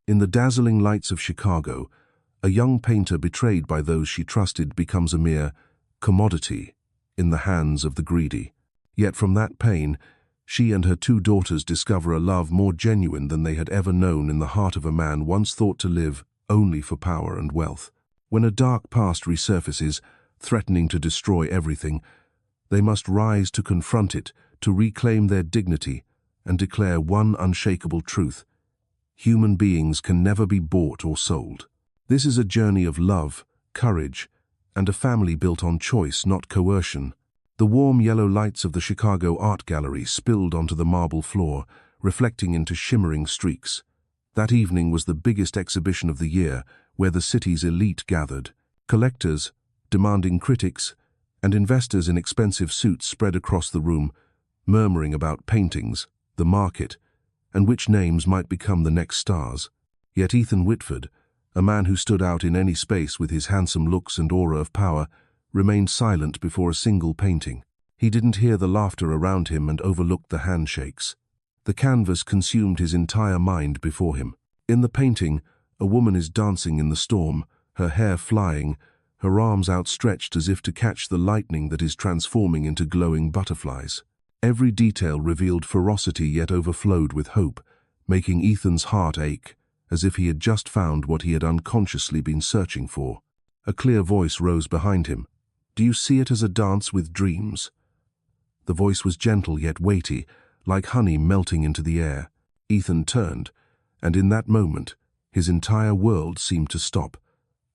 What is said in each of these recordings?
In the dazzling lights of Chicago, a young painter betrayed by those she trusted becomes a mere commodity in the hands of the greedy. Yet from that pain, she and her two daughters discover a love more genuine than they had ever known in the heart of a man once thought to live only for power and wealth. When a dark past resurfaces, threatening to destroy everything, they must rise to confront it, to reclaim their dignity, and declare one unshakable truth: human beings can never be bought or sold. This is a journey of love, courage, and a family built on choice, not coercion. The warm yellow lights of the Chicago Art Gallery spilled onto the marble floor, reflecting into shimmering streaks. That evening was the biggest exhibition of the year, where the city's elite gathered. Collectors, demanding critics, and investors in expensive suits spread across the room, murmuring about paintings, the market, and which names might become the next stars. Yet Ethan Whitford, a man who stood out in any space with his handsome looks and aura of power, remained silent before a single painting. He didn't hear the laughter around him and overlooked the handshakes. The canvas consumed his entire mind before him. In the painting, a woman is dancing in the storm, her hair flying, her arms outstretched as if to catch the lightning that is transforming into glowing butterflies. Every detail revealed ferocity yet overflowed with hope, making Ethan's heart ache, as if he had just found what he had unconsciously been searching for. A clear voice rose behind him. "Do you see it as a dance with dreams?" The voice was gentle yet weighty, like honey melting into the air. Ethan turned, and in that moment, his entire world seemed to stop.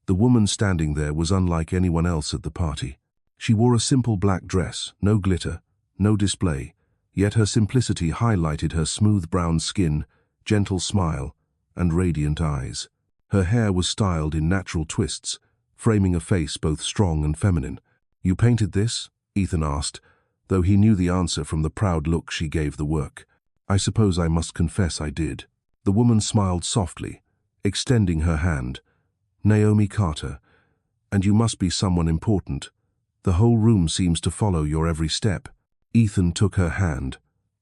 The woman standing there was unlike anyone else at the party. She wore a simple black dress, no glitter, no display, yet her simplicity highlighted her smooth brown skin, gentle smile, and radiant eyes. Her hair was styled in natural twists, framing a face both strong and feminine. "You painted this?" Ethan asked, though he knew the answer from the proud look she gave the work. "I suppose I must confess I did." The woman smiled softly, extending her hand. "Naomi Carter, and you must be someone important. The whole room seems to follow your every step." Ethan took her hand,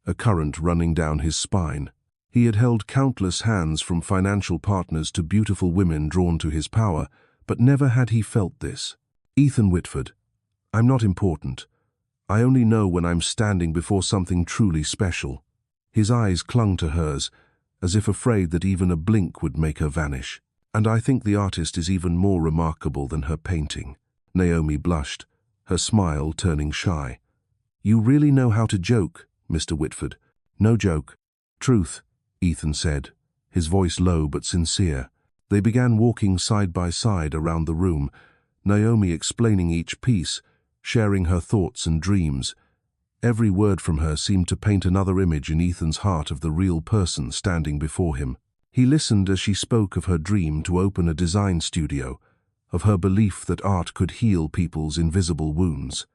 a current running down his spine. He had held countless hands, from financial partners to beautiful women drawn to his power, but never had he felt this. "Ethan Whitford, I'm not important. I only know when I'm standing before something truly special." His eyes clung to hers, as if afraid that even a blink would make her vanish. "And I think the artist is even more remarkable than her painting." Naomi blushed, her smile turning shy. "You really know how to joke, Mr. Whitford." "No joke. Truth," Ethan said, his voice low but sincere. They began walking side by side around the room, Naomi explaining each piece, sharing her thoughts and dreams. Every word from her seemed to paint another image in Ethan's heart of the real person standing before him. He listened as she spoke of her dream to open a design studio, of her belief that art could heal people's invisible wounds.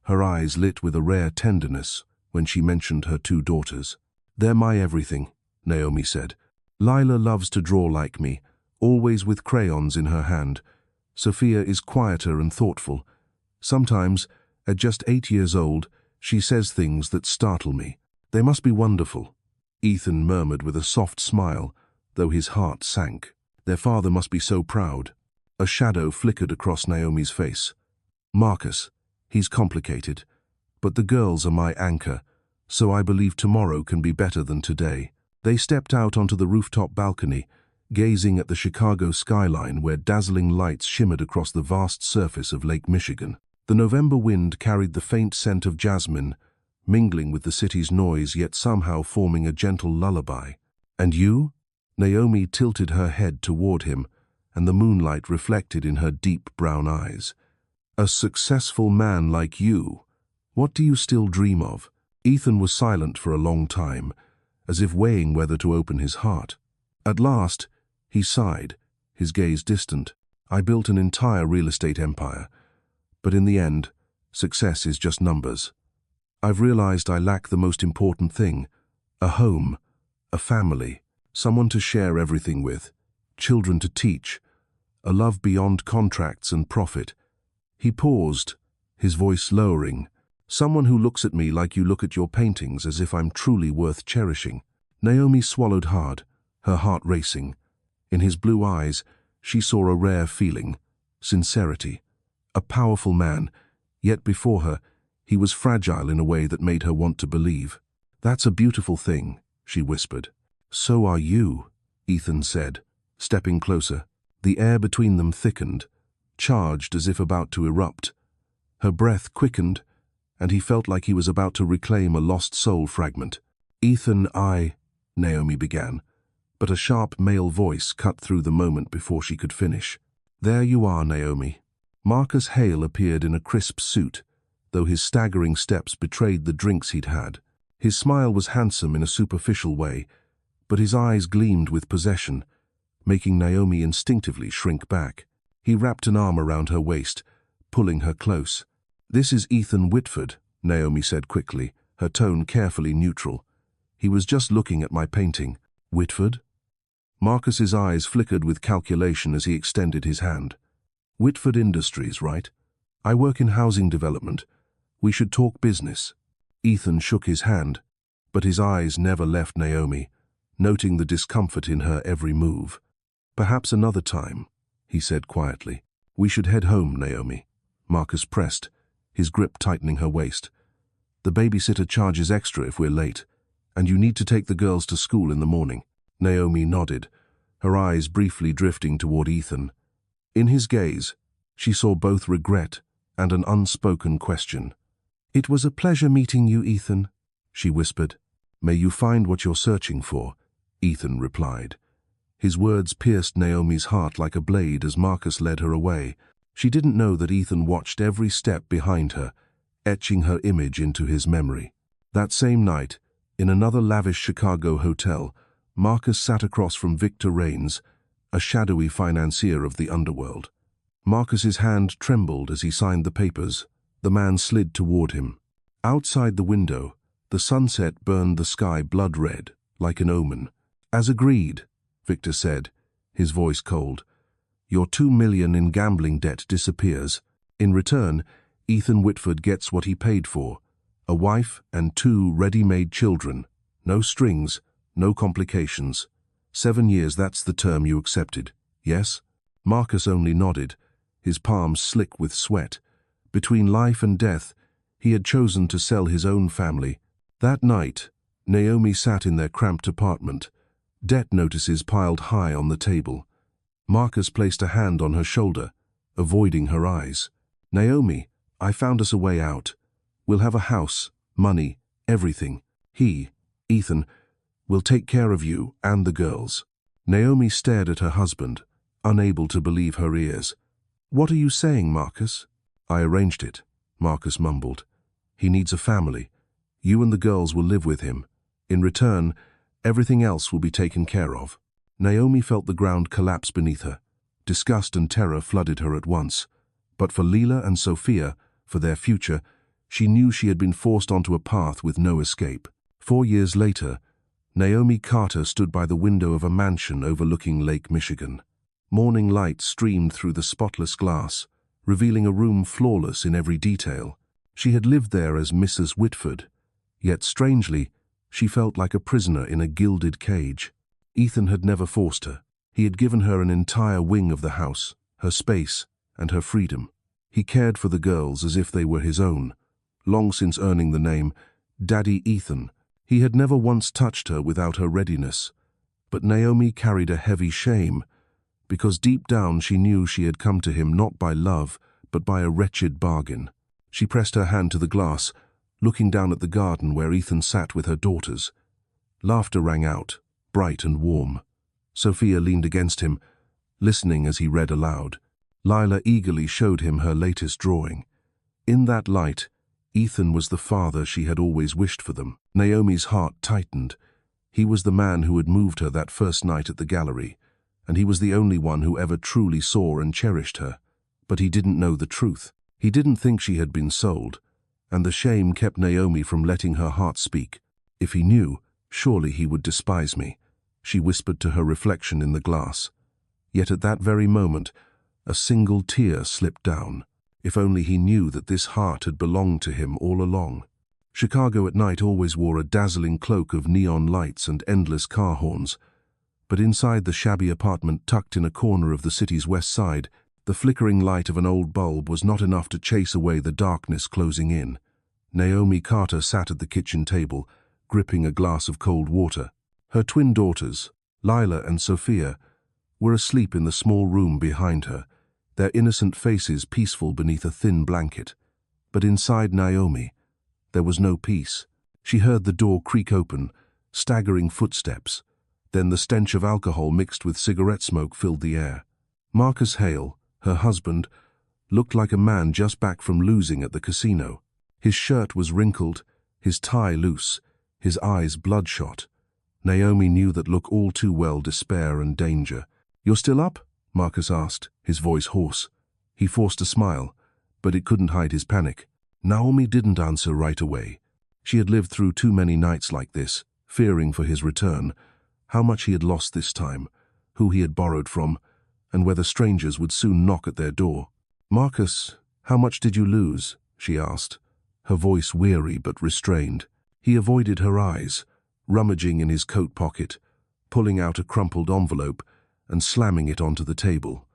Her eyes lit with a rare tenderness when she mentioned her two daughters. "They're my everything," Naomi said. "Lila loves to draw like me, always with crayons in her hand. Sophia is quieter and thoughtful. Sometimes, at just 8 years old, she says things that startle me. They must be wonderful," Ethan murmured with a soft smile, though his heart sank. "Their father must be so proud." A shadow flickered across Naomi's face. "Marcus, he's complicated. But the girls are my anchor, so I believe tomorrow can be better than today." They stepped out onto the rooftop balcony, gazing at the Chicago skyline where dazzling lights shimmered across the vast surface of Lake Michigan. The November wind carried the faint scent of jasmine, mingling with the city's noise yet somehow forming a gentle lullaby. "And you?" Naomi tilted her head toward him, and the moonlight reflected in her deep brown eyes. "A successful man like you. What do you still dream of?" Ethan was silent for a long time, as if weighing whether to open his heart. At last, he sighed, his gaze distant. "I built an entire real estate empire, but in the end, success is just numbers. I've realized I lack the most important thing: a home, a family, someone to share everything with, children to teach, a love beyond contracts and profit." He paused, his voice lowering. "Someone who looks at me like you look at your paintings, as if I'm truly worth cherishing." Naomi swallowed hard, her heart racing. In his blue eyes, she saw a rare feeling, sincerity. A powerful man, yet before her, he was fragile in a way that made her want to believe. "That's a beautiful thing," she whispered. "So are you," Ethan said, stepping closer. The air between them thickened, charged as if about to erupt. Her breath quickened, and he felt like he was about to reclaim a lost soul fragment. "Ethan, Naomi began, but a sharp male voice cut through the moment before she could finish. "There you are, Naomi." Marcus Hale appeared in a crisp suit, though his staggering steps betrayed the drinks he'd had. His smile was handsome in a superficial way, but his eyes gleamed with possession, making Naomi instinctively shrink back. He wrapped an arm around her waist, pulling her close. "This is Ethan Whitford," Naomi said quickly, her tone carefully neutral. "He was just looking at my painting." "Whitford?" Marcus's eyes flickered with calculation as he extended his hand. "Whitford Industries, right? I work in housing development. We should talk business." Ethan shook his hand, but his eyes never left Naomi, noting the discomfort in her every move. "Perhaps another time," he said quietly. "We should head home, Naomi." Marcus pressed, his grip tightening her waist. "The babysitter charges extra if we're late, and you need to take the girls to school in the morning." Naomi nodded, her eyes briefly drifting toward Ethan. In his gaze, she saw both regret and an unspoken question. "It was a pleasure meeting you, Ethan," she whispered. "May you find what you're searching for," Ethan replied. His words pierced Naomi's heart like a blade as Marcus led her away. She didn't know that Ethan watched every step behind her, etching her image into his memory. That same night, in another lavish Chicago hotel, Marcus sat across from Victor Raines, a shadowy financier of the underworld. Marcus's hand trembled as he signed the papers. The man slid toward him. Outside the window, the sunset burned the sky blood red, like an omen. "As agreed," Victor said, his voice cold. "Your $2 million in gambling debt disappears. In return, Ethan Whitford gets what he paid for, a wife and 2 ready-made children. No strings, no complications. 7 years, that's the term you accepted, yes?" Marcus only nodded, his palms slick with sweat. Between life and death, he had chosen to sell his own family. That night, Naomi sat in their cramped apartment, debt notices piled high on the table. Marcus placed a hand on her shoulder, avoiding her eyes. "Naomi, I found us a way out. We'll have a house, money, everything. Ethan, will take care of you and the girls." Naomi stared at her husband, unable to believe her ears. "What are you saying, Marcus?" "I arranged it," Marcus mumbled. "He needs a family. You and the girls will live with him. In return, everything else will be taken care of." Naomi felt the ground collapse beneath her. Disgust and terror flooded her at once. But for Leela and Sophia, for their future, she knew she had been forced onto a path with no escape. 4 years later, Naomi Carter stood by the window of a mansion overlooking Lake Michigan. Morning light streamed through the spotless glass, revealing a room flawless in every detail. She had lived there as Mrs. Whitford, yet strangely, she felt like a prisoner in a gilded cage. Ethan had never forced her. He had given her an entire wing of the house, her space, and her freedom. He cared for the girls as if they were his own, long since earning the name Daddy Ethan. He had never once touched her without her readiness. But Naomi carried a heavy shame, because deep down she knew she had come to him not by love, but by a wretched bargain. She pressed her hand to the glass, looking down at the garden where Ethan sat with her daughters. Laughter rang out, bright and warm. Sophia leaned against him, listening as he read aloud. Lila eagerly showed him her latest drawing. In that light, Ethan was the father she had always wished for them. Naomi's heart tightened. He was the man who had moved her that first night at the gallery, and he was the only one who ever truly saw and cherished her. But he didn't know the truth. He didn't think she had been sold, and the shame kept Naomi from letting her heart speak. "If he knew, surely he would despise me," she whispered to her reflection in the glass. Yet at that very moment, a single tear slipped down. If only he knew that this heart had belonged to him all along. Chicago at night always wore a dazzling cloak of neon lights and endless car horns, But inside the shabby apartment tucked in a corner of the city's west side, the flickering light of an old bulb was not enough to chase away the darkness closing in. Naomi Carter sat at the kitchen table, gripping a glass of cold water. Her twin daughters, Lila and Sophia, were asleep in the small room behind her, their innocent faces peaceful beneath a thin blanket. But inside Naomi, there was no peace. She heard the door creak open, staggering footsteps. Then the stench of alcohol mixed with cigarette smoke filled the air. Marcus Hale, her husband, looked like a man just back from losing at the casino. His shirt was wrinkled, his tie loose, his eyes bloodshot. Naomi knew that look all too well, despair and danger. "You're still up?" Marcus asked, his voice hoarse. He forced a smile, but it couldn't hide his panic. Naomi didn't answer right away. She had lived through too many nights like this, fearing for his return, how much he had lost this time, who he had borrowed from, and whether strangers would soon knock at their door. "Marcus, how much did you lose?" she asked, her voice weary but restrained. He avoided her eyes, rummaging in his coat pocket, pulling out a crumpled envelope and slamming it onto the table.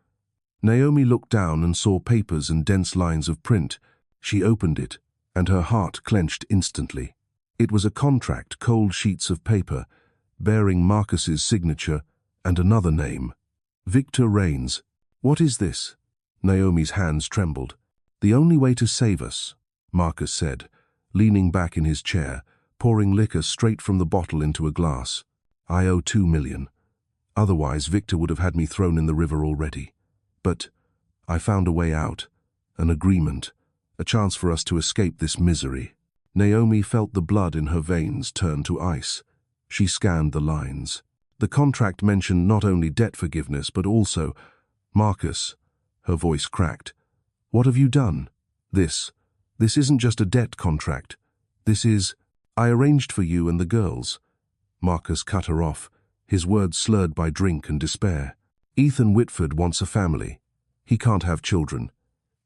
Naomi looked down and saw papers and dense lines of print. She opened it, and her heart clenched instantly. It was a contract, cold sheets of paper, bearing Marcus's signature and another name. Victor Rains. "What is this?" Naomi's hands trembled. "The only way to save us," Marcus said, leaning back in his chair, pouring liquor straight from the bottle into a glass. "I owe 2 million. Otherwise, Victor would have had me thrown in the river already. But I found a way out, an agreement, a chance for us to escape this misery." Naomi felt the blood in her veins turn to ice. She scanned the lines. The contract mentioned not only debt forgiveness, but also, "Marcus," her voice cracked, "what have you done? This isn't just a debt contract. This is, I arranged for you and the girls." Marcus cut her off, his words slurred by drink and despair. "Ethan Whitford wants a family. He can't have children.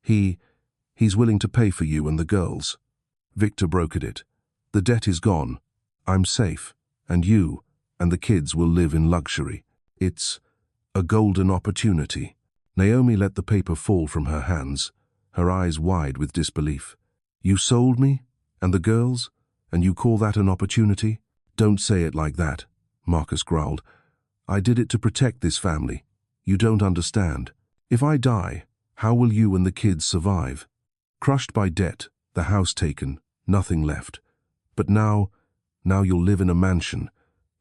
He's willing to pay for you and the girls." Victor brokered it. "The debt is gone. I'm safe, and you and the kids will live in luxury. It's a golden opportunity." Naomi let the paper fall from her hands, her eyes wide with disbelief. "You sold me? And the girls? And you call that an opportunity?" "Don't say it like that," Marcus growled. "I did it to protect this family. You don't understand. If I die, how will you and the kids survive? Crushed by debt, the house taken, nothing left. But now you'll live in a mansion.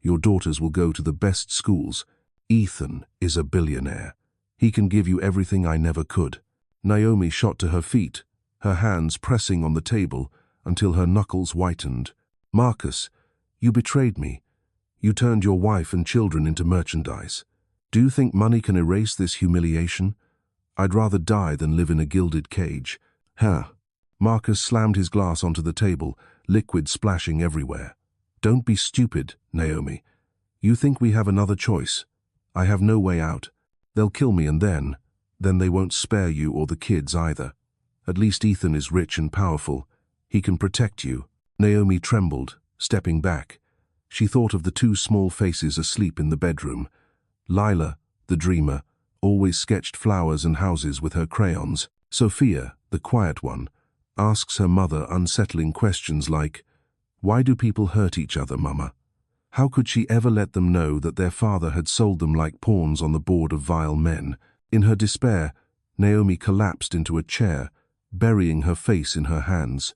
Your daughters will go to the best schools. Ethan is a billionaire. He can give you everything I never could." Naomi shot to her feet, her hands pressing on the table until her knuckles whitened. "Marcus, you betrayed me. You turned your wife and children into merchandise. Do you think money can erase this humiliation? I'd rather die than live in a gilded cage." "Huh." Marcus slammed his glass onto the table, liquid splashing everywhere. "Don't be stupid, Naomi. You think we have another choice. I have no way out. They'll kill me and then they won't spare you or the kids either. At least Ethan is rich and powerful. He can protect you." Naomi trembled, stepping back. She thought of the 2 small faces asleep in the bedroom. Lila, the dreamer, always sketched flowers and houses with her crayons. Sophia, the quiet one, asks her mother unsettling questions like, "Why do people hurt each other, Mama?" How could she ever let them know that their father had sold them like pawns on the board of vile men? In her despair, Naomi collapsed into a chair, burying her face in her hands.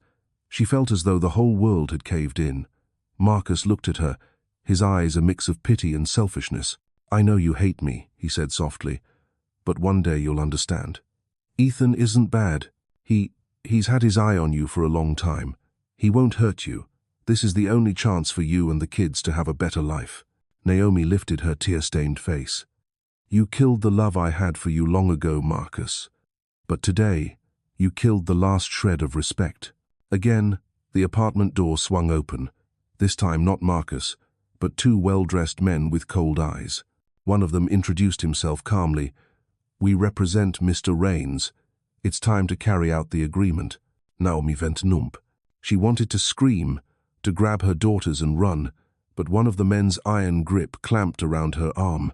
She felt as though the whole world had caved in. Marcus looked at her, his eyes a mix of pity and selfishness. "I know you hate me," he said softly, "but one day you'll understand. Ethan isn't bad. He's had his eye on you for a long time. He won't hurt you. This is the only chance for you and the kids to have a better life." Naomi lifted her tear-stained face. "You killed the love I had for you long ago, Marcus. But today, you killed the last shred of respect." Again, the apartment door swung open. This time not Marcus, but 2 well-dressed men with cold eyes. One of them introduced himself calmly. "We represent Mr. Rains. It's time to carry out the agreement." Naomi went numb. She wanted to scream, to grab her daughters and run, but one of the men's iron grip clamped around her arm.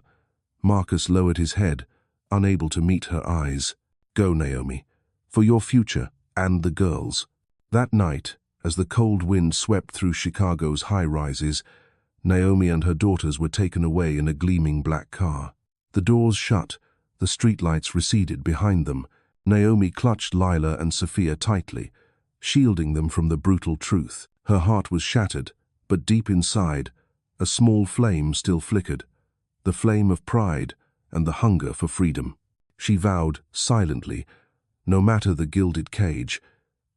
Marcus lowered his head, unable to meet her eyes. "Go, Naomi, for your future and the girls." That night, as the cold wind swept through Chicago's high-rises, Naomi and her daughters were taken away in a gleaming black car. The doors shut, the streetlights receded behind them. Naomi clutched Lila and Sophia tightly, shielding them from the brutal truth. Her heart was shattered, but deep inside, a small flame still flickered, the flame of pride and the hunger for freedom. She vowed, silently, no matter the gilded cage,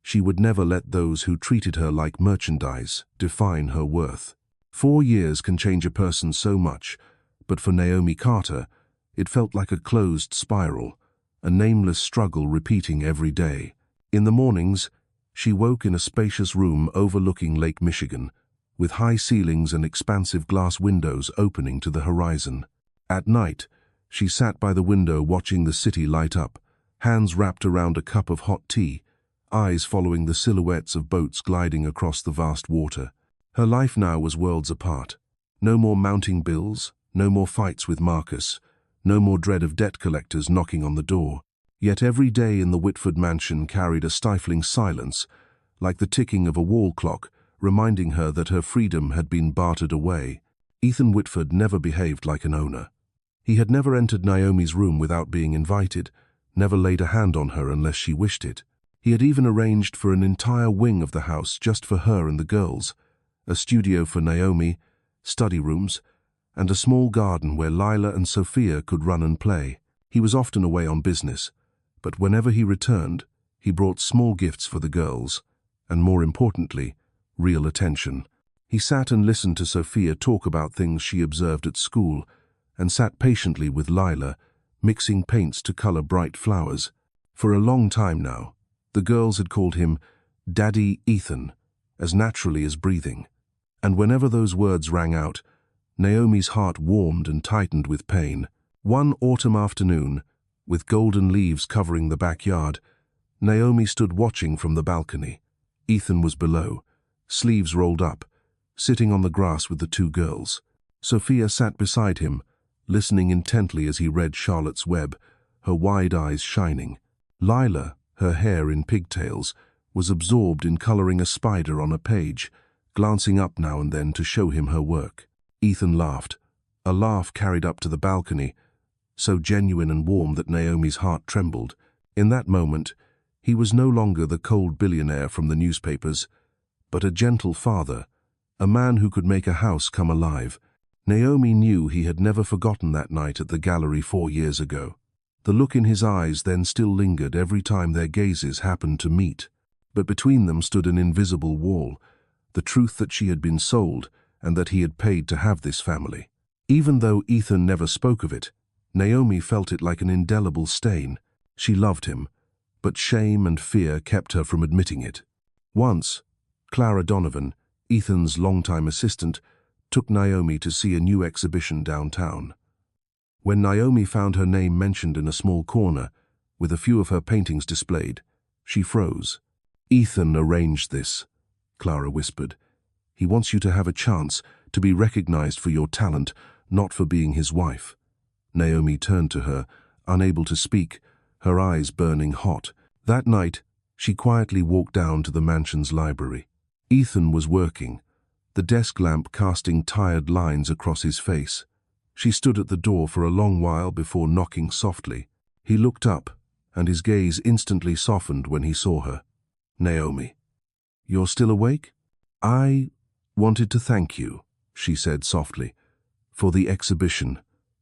she would never let those who treated her like merchandise define her worth. 4 years can change a person so much, but for Naomi Carter, it felt like a closed spiral, a nameless struggle repeating every day. In the mornings, she woke in a spacious room overlooking Lake Michigan, with high ceilings and expansive glass windows opening to the horizon. At night, she sat by the window watching the city light up, hands wrapped around a cup of hot tea, eyes following the silhouettes of boats gliding across the vast water. Her life now was worlds apart. No more mounting bills, no more fights with Marcus, no more dread of debt collectors knocking on the door. Yet every day in the Whitford mansion carried a stifling silence, like the ticking of a wall clock, reminding her that her freedom had been bartered away. Ethan Whitford never behaved like an owner. He had never entered Naomi's room without being invited, never laid a hand on her unless she wished it. He had even arranged for an entire wing of the house just for her and the girls, a studio for Naomi, study rooms, and a small garden where Lila and Sophia could run and play. He was often away on business, but whenever he returned, he brought small gifts for the girls, and more importantly, real attention. He sat and listened to Sophia talk about things she observed at school, and sat patiently with Lila, mixing paints to color bright flowers. For a long time now, the girls had called him Daddy Ethan, as naturally as breathing. And whenever those words rang out, Naomi's heart warmed and tightened with pain. One autumn afternoon, with golden leaves covering the backyard, Naomi stood watching from the balcony. Ethan was below, sleeves rolled up, sitting on the grass with the 2 girls. Sophia sat beside him, listening intently as he read Charlotte's Web, her wide eyes shining. Lila, her hair in pigtails, was absorbed in coloring a spider on a page, glancing up now and then to show him her work. Ethan laughed, a laugh carried up to the balcony, so genuine and warm that Naomi's heart trembled. In that moment, he was no longer the cold billionaire from the newspapers, but a gentle father, a man who could make a house come alive. Naomi knew he had never forgotten that night at the gallery 4 years ago. The look in his eyes then still lingered every time their gazes happened to meet. But between them stood an invisible wall, the truth that she had been sold and that he had paid to have this family. Even though Ethan never spoke of it, Naomi felt it like an indelible stain. She loved him, but shame and fear kept her from admitting it. Once, Clara Donovan, Ethan's longtime assistant, took Naomi to see a new exhibition downtown. When Naomi found her name mentioned in a small corner, with a few of her paintings displayed, she froze. "Ethan arranged this," Clara whispered. "He wants you to have a chance to be recognized for your talent, not for being his wife." Naomi turned to her, unable to speak, her eyes burning hot. That night, she quietly walked down to the mansion's library. Ethan was working, the desk lamp casting tired lines across his face. She stood at the door for a long while before knocking softly. He looked up, and his gaze instantly softened when he saw her. "Naomi, you're still awake?" "I wanted to thank you," she said softly, "for the exhibition,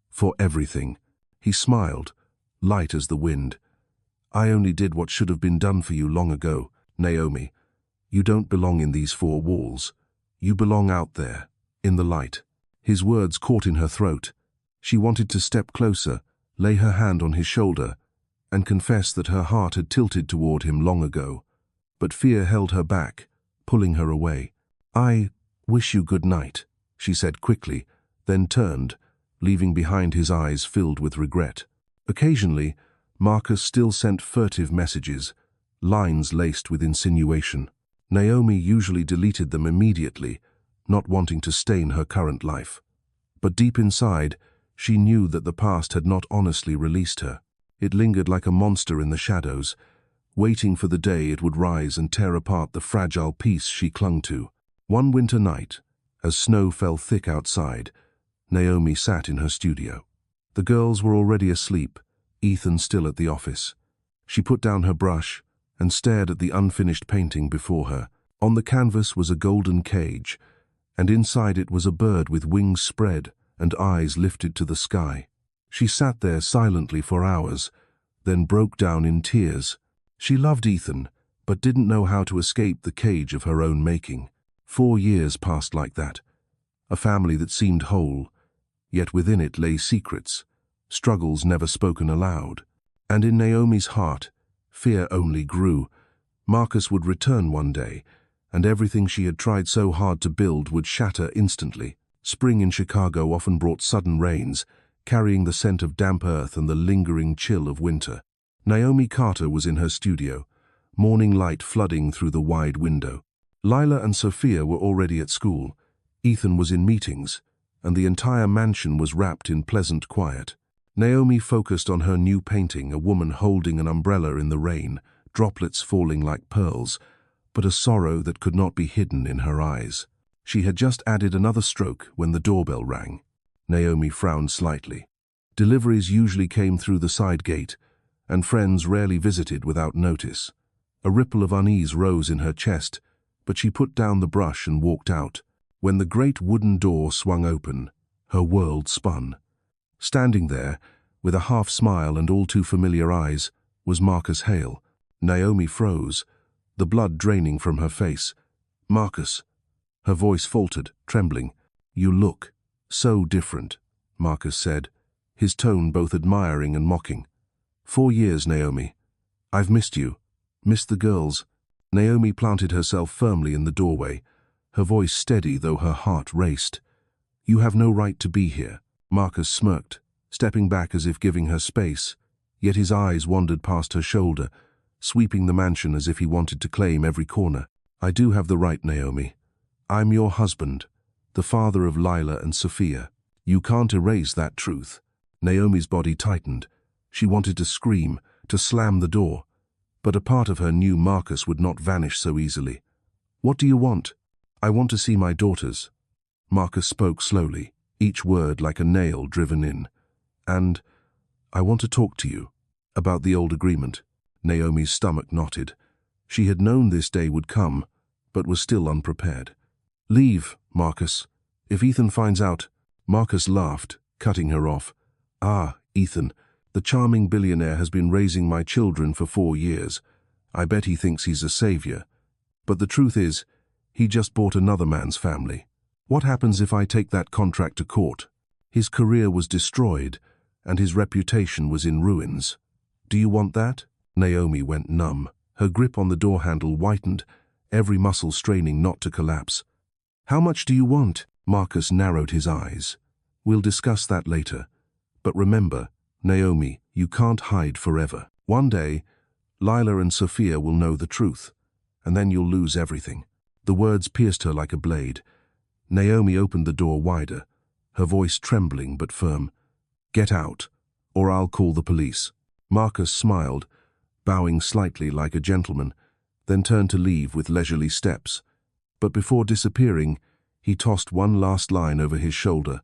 for everything." He smiled, light as the wind. "I only did what should have been done for you long ago. Naomi, you don't belong in these 4 walls. You belong out there, in the light." His words caught in her throat. She wanted to step closer, lay her hand on his shoulder, and confess that her heart had tilted toward him long ago. But fear held her back, pulling her away. "I wish you good night," she said quickly, then turned, leaving behind his eyes filled with regret. Occasionally, Marcus still sent furtive messages, lines laced with insinuation. Naomi usually deleted them immediately, not wanting to stain her current life. But deep inside, she knew that the past had not honestly released her. It lingered like a monster in the shadows, waiting for the day it would rise and tear apart the fragile peace she clung to. One winter night, as snow fell thick outside, Naomi sat in her studio. The girls were already asleep, Ethan still at the office. She put down her brush and stared at the unfinished painting before her. On the canvas was a golden cage, and inside it was a bird with wings spread and eyes lifted to the sky. She sat there silently for hours, then broke down in tears. She loved Ethan, but didn't know how to escape the cage of her own making. 4 years passed like that. A family that seemed whole, yet within it lay secrets, struggles never spoken aloud. And in Naomi's heart, fear only grew. Marcus would return one day, and everything she had tried so hard to build would shatter instantly. Spring in Chicago often brought sudden rains, carrying the scent of damp earth and the lingering chill of winter. Naomi Carter was in her studio, morning light flooding through the wide window. Lila and Sophia were already at school. Ethan was in meetings, and the entire mansion was wrapped in pleasant quiet. Naomi focused on her new painting, a woman holding an umbrella in the rain, droplets falling like pearls, but a sorrow that could not be hidden in her eyes. She had just added another stroke when the doorbell rang. Naomi frowned slightly. Deliveries usually came through the side gate, and friends rarely visited without notice. A ripple of unease rose in her chest, but she put down the brush and walked out. When the great wooden door swung open, her world spun. Standing there, with a half-smile and all too familiar eyes, was Marcus Hale. Naomi froze, the blood draining from her face. "Marcus." Her voice faltered, trembling. "You look so different," Marcus said, his tone both admiring and mocking. 4 years, Naomi. I've missed you. Missed the girls." Naomi planted herself firmly in the doorway, her voice steady though her heart raced. "You have no right to be here." Marcus smirked, stepping back as if giving her space, yet his eyes wandered past her shoulder, sweeping the mansion as if he wanted to claim every corner. "I do have the right, Naomi. I'm your husband, the father of Lila and Sophia. You can't erase that truth." Naomi's body tightened. She wanted to scream, to slam the door, but a part of her knew Marcus would not vanish so easily. "What do you want?" "I want to see my daughters." Marcus spoke slowly, each word like a nail driven in. "And I want to talk to you about the old agreement." Naomi's stomach knotted. She had known this day would come, but was still unprepared. "Leave, Marcus. If Ethan finds out..." Marcus laughed, cutting her off. "Ah, Ethan, the charming billionaire has been raising my children for 4 years. I bet he thinks he's a savior. But the truth is, he just bought another man's family. What happens if I take that contract to court? His career was destroyed, and his reputation was in ruins. Do you want that?" Naomi went numb. Her grip on the door handle whitened, every muscle straining not to collapse. "How much do you want?" Marcus narrowed his eyes. "We'll discuss that later. But remember, Naomi, you can't hide forever. One day, Lila and Sophia will know the truth, and then you'll lose everything." The words pierced her like a blade. Naomi opened the door wider, her voice trembling but firm. "Get out, or I'll call the police." Marcus smiled, bowing slightly like a gentleman, then turned to leave with leisurely steps. But before disappearing, he tossed one last line over his shoulder.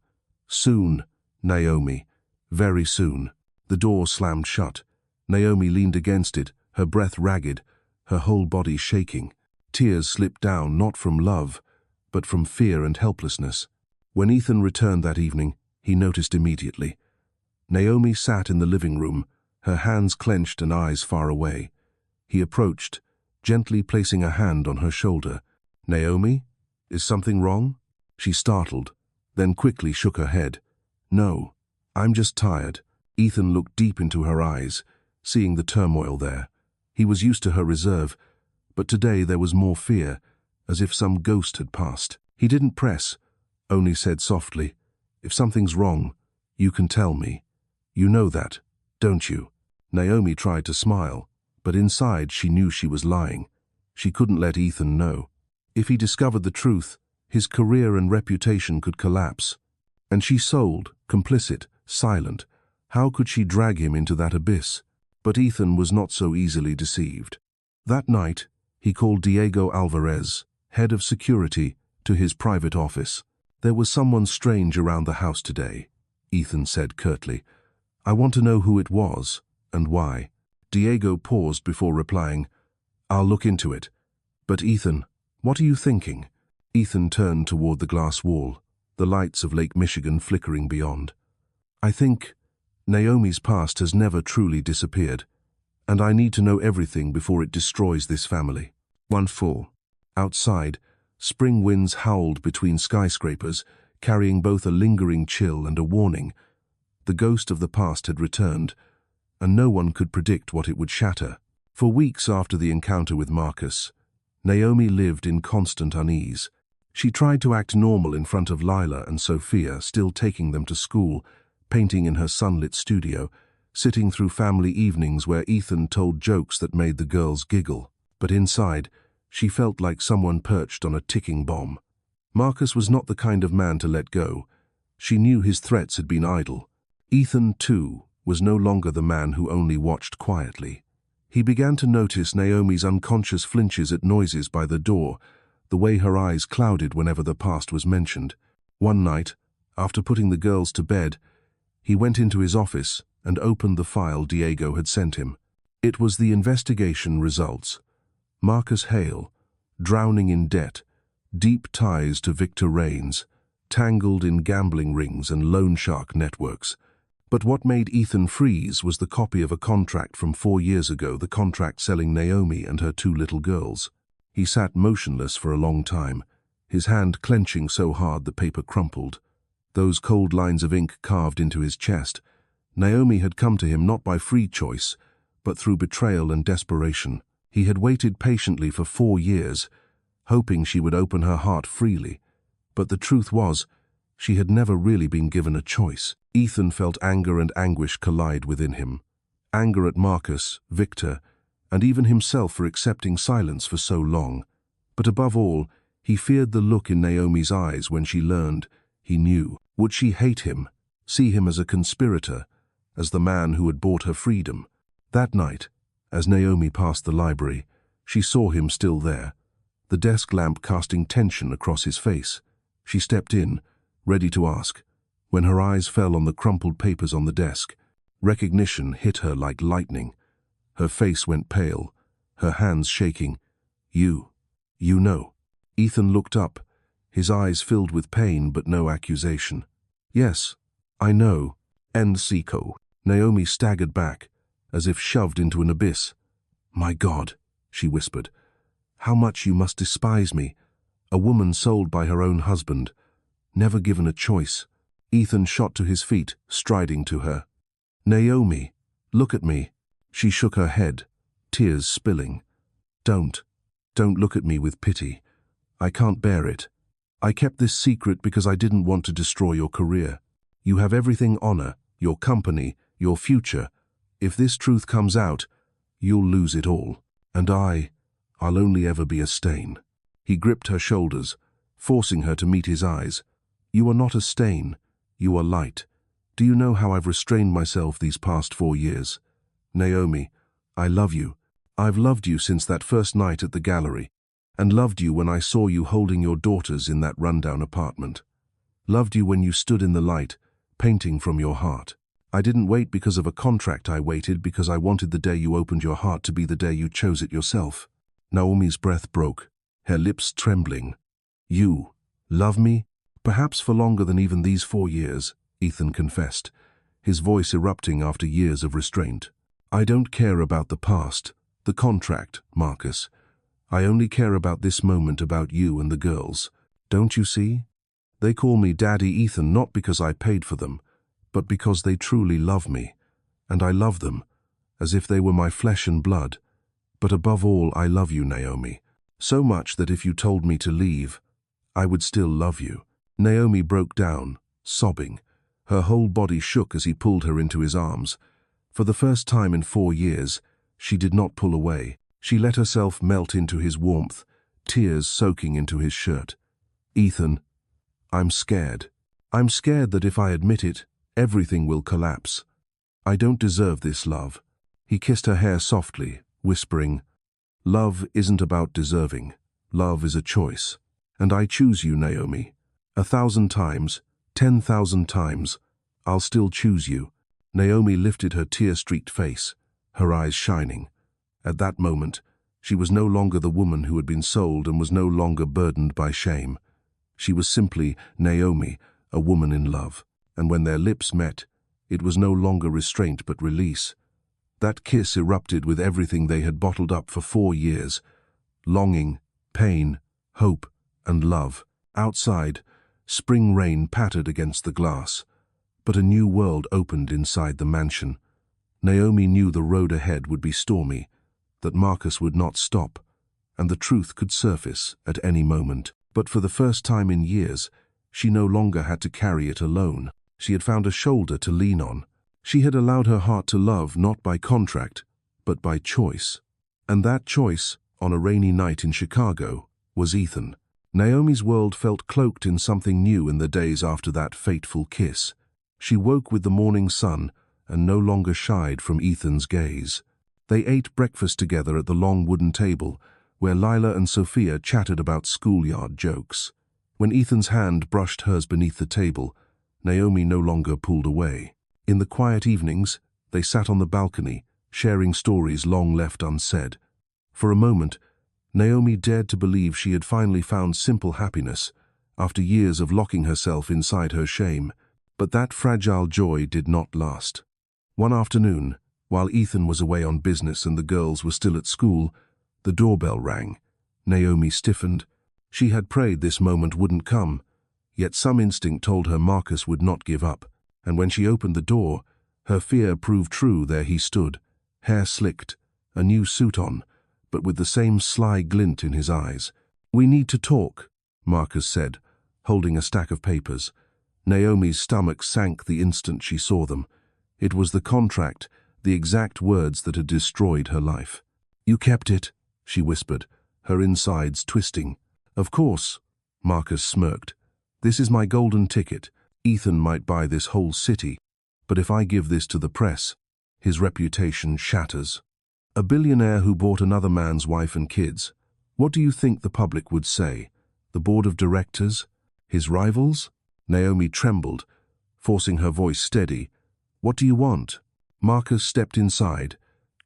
"Soon, Naomi, very soon." The door slammed shut. Naomi leaned against it, her breath ragged, her whole body shaking. Tears slipped down not from love, but from fear and helplessness. When Ethan returned that evening, he noticed immediately. Naomi sat in the living room, her hands clenched and eyes far away. He approached, gently placing a hand on her shoulder. "Naomi, is something wrong?" She startled, then quickly shook her head. "No, I'm just tired." Ethan looked deep into her eyes, seeing the turmoil there. He was used to her reserve, but today there was more fear, as if some ghost had passed. He didn't press, only said softly, "If something's wrong, you can tell me. You know that, don't you?" Naomi tried to smile, but inside she knew she was lying. She couldn't let Ethan know. If he discovered the truth, His career and reputation could collapse. And she sold, complicit, silent. How could she drag him into that abyss? But Ethan was not so easily deceived. That night, he called Diego Alvarez, head of security, to his private office. "There was someone strange around the house today," Ethan said curtly. "I want to know who it was, and why." Diego paused before replying, "I'll look into it. But Ethan, what are you thinking?" Ethan turned toward the glass wall, the lights of Lake Michigan flickering beyond. "I think Naomi's past has never truly disappeared, and I need to know everything before it destroys this family." 1-4. Outside, spring winds howled between skyscrapers, carrying both a lingering chill and a warning. The ghost of the past had returned, and no one could predict what it would shatter. For weeks after the encounter with Marcus, Naomi lived in constant unease. She tried to act normal in front of Lila and Sophia, still taking them to school, painting in her sunlit studio, sitting through family evenings where Ethan told jokes that made the girls giggle. But inside, she felt like someone perched on a ticking bomb. Marcus was not the kind of man to let go. She knew his threats had been idle. Ethan, too, was no longer the man who only watched quietly. He began to notice Naomi's unconscious flinches at noises by the door, the way her eyes clouded whenever the past was mentioned. One night, after putting the girls to bed, he went into his office and opened the file Diego had sent him. It was the investigation results. Marcus Hale, drowning in debt, deep ties to Victor Raines, tangled in gambling rings and loan shark networks. But what made Ethan freeze was the copy of a contract from 4 years ago, the contract selling Naomi and her 2 little girls. He sat motionless for a long time, his hand clenching so hard the paper crumpled. Those cold lines of ink carved into his chest. Naomi had come to him not by free choice, but through betrayal and desperation. He had waited patiently for 4 years, hoping she would open her heart freely. But the truth was, she had never really been given a choice. Ethan felt anger and anguish collide within him. Anger at Marcus, Victor, and even himself for accepting silence for so long. But above all, he feared the look in Naomi's eyes when she learned he knew. Would she hate him, see him as a conspirator, as the man who had bought her freedom? That night, as Naomi passed the library, she saw him still there, the desk lamp casting tension across his face. She stepped in, ready to ask, when her eyes fell on the crumpled papers on the desk. Recognition hit her like lightning. Her face went pale, her hands shaking. You know." Ethan looked up, his eyes filled with pain but no accusation. "Yes, I know. And Seco." Naomi staggered back, as if shoved into an abyss. "My God," she whispered, "how much you must despise me. A woman sold by her own husband, never given a choice." Ethan shot to his feet, striding to her. "Naomi, look at me." She shook her head, tears spilling. Don't look at me with pity. I can't bear it. I kept this secret because I didn't want to destroy your career. You have everything: honor, your company, your future. If this truth comes out, you'll lose it all. And I'll only ever be a stain." He gripped her shoulders, forcing her to meet his eyes. "You are not a stain. You are light. Do you know how I've restrained myself these past 4 years? Naomi, I love you. I've loved you since that first night at the gallery, and loved you when I saw you holding your daughters in that rundown apartment. Loved you when you stood in the light, painting from your heart. I didn't wait because of a contract. I waited because I wanted the day you opened your heart to be the day you chose it yourself." Naomi's breath broke, her lips trembling. "You love me? Perhaps for longer than even these 4 years, Ethan confessed, his voice erupting after years of restraint. "I don't care about the past, the contract, Marcus. I only care about this moment, about you and the girls. Don't you see? They call me Daddy Ethan not because I paid for them, but because they truly love me. And I love them, as if they were my flesh and blood. But above all, I love you, Naomi. So much that if you told me to leave, I would still love you." Naomi broke down, sobbing. Her whole body shook as he pulled her into his arms. For the first time in 4 years, she did not pull away. She let herself melt into his warmth, tears soaking into his shirt. Ethan, I'm scared. I'm scared that if I admit it, everything will collapse. I don't deserve this, love. He kissed her hair softly, whispering, love isn't about deserving. Love is a choice. And I choose you, Naomi. 1,000 times, 10,000 times, I'll still choose you. Naomi lifted her tear-streaked face, her eyes shining. At that moment, she was no longer the woman who had been sold and was no longer burdened by shame. She was simply Naomi, a woman in love, and when their lips met, it was no longer restraint but release. That kiss erupted with everything they had bottled up for 4 years. Longing, pain, hope, and love. Outside, spring rain pattered against the glass, but a new world opened inside the mansion. Naomi knew the road ahead would be stormy, that Marcus would not stop, and the truth could surface at any moment. But for the first time in years, she no longer had to carry it alone. She had found a shoulder to lean on. She had allowed her heart to love not by contract, but by choice. And that choice, on a rainy night in Chicago, was Ethan. Naomi's world felt cloaked in something new in the days after that fateful kiss. She woke with the morning sun and no longer shied from Ethan's gaze. They ate breakfast together at the long wooden table, where Lila and Sophia chatted about schoolyard jokes. When Ethan's hand brushed hers beneath the table, Naomi no longer pulled away. In the quiet evenings, they sat on the balcony, sharing stories long left unsaid. For a moment, Naomi dared to believe she had finally found simple happiness, after years of locking herself inside her shame. But that fragile joy did not last. One afternoon, while Ethan was away on business and the girls were still at school, the doorbell rang. Naomi stiffened. She had prayed this moment wouldn't come, yet some instinct told her Marcus would not give up, and when she opened the door, her fear proved true. There he stood, hair slicked, a new suit on, but with the same sly glint in his eyes. "We need to talk," Marcus said, holding a stack of papers. Naomi's stomach sank the instant she saw them. It was the contract, the exact words that had destroyed her life. "You kept it," she whispered, her insides twisting. "Of course," Marcus smirked. "This is my golden ticket. Ethan might buy this whole city, but if I give this to the press, his reputation shatters. A billionaire who bought another man's wife and kids. What do you think the public would say? The board of directors? His rivals?" Naomi trembled, forcing her voice steady. "What do you want?" Marcus stepped inside,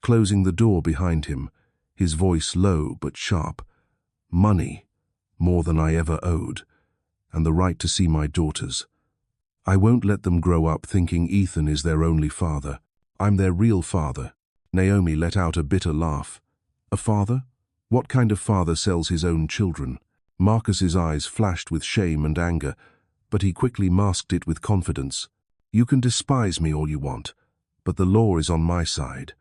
closing the door behind him, his voice low but sharp. "Money, more than I ever owed, and the right to see my daughters. I won't let them grow up thinking Ethan is their only father. I'm their real father." Naomi let out a bitter laugh. "A father? What kind of father sells his own children?" Marcus's eyes flashed with shame and anger, but he quickly masked it with confidence. "You can despise me all you want, but the law is on my side.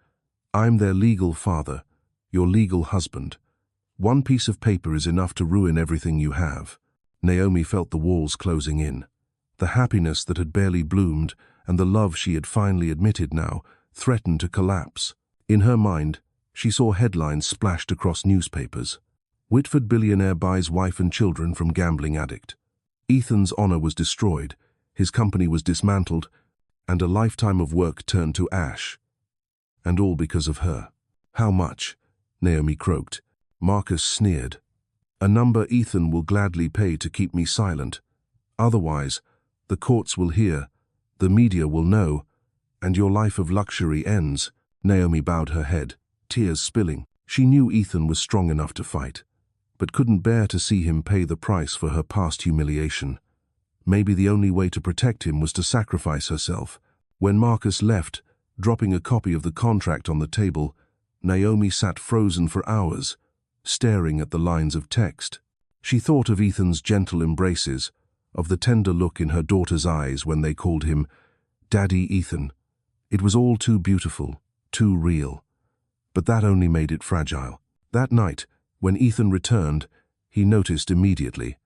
I'm their legal father, your legal husband. One piece of paper is enough to ruin everything you have." Naomi felt the walls closing in. The happiness that had barely bloomed and the love she had finally admitted now threatened to collapse. In her mind, she saw headlines splashed across newspapers. "Whitford billionaire buys wife and children from gambling addict." Ethan's honor was destroyed, his company was dismantled, and a lifetime of work turned to ash. And all because of her. "How much?" Naomi croaked. Marcus sneered. "A number Ethan will gladly pay to keep me silent. Otherwise, the courts will hear, the media will know, and your life of luxury ends." Naomi bowed her head, tears spilling. She knew Ethan was strong enough to fight, but couldn't bear to see him pay the price for her past humiliation. Maybe the only way to protect him was to sacrifice herself. When Marcus left, dropping a copy of the contract on the table, Naomi sat frozen for hours, staring at the lines of text. She thought of Ethan's gentle embraces, of the tender look in her daughter's eyes when they called him Daddy Ethan. It was all too beautiful, too real. But that only made it fragile. That night, when Ethan returned, he noticed immediately.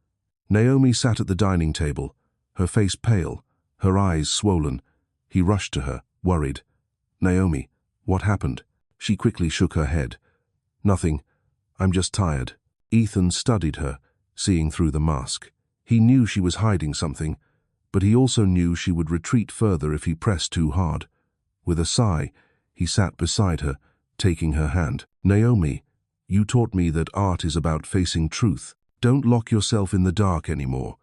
Naomi sat at the dining table, her face pale, her eyes swollen. He rushed to her, worried. "Naomi, what happened?" She quickly shook her head. "Nothing. I'm just tired." Ethan studied her, seeing through the mask. He knew she was hiding something, but he also knew she would retreat further if he pressed too hard. With a sigh, he sat beside her, taking her hand. "Naomi, you taught me that art is about facing truth. Don't lock yourself in the dark anymore.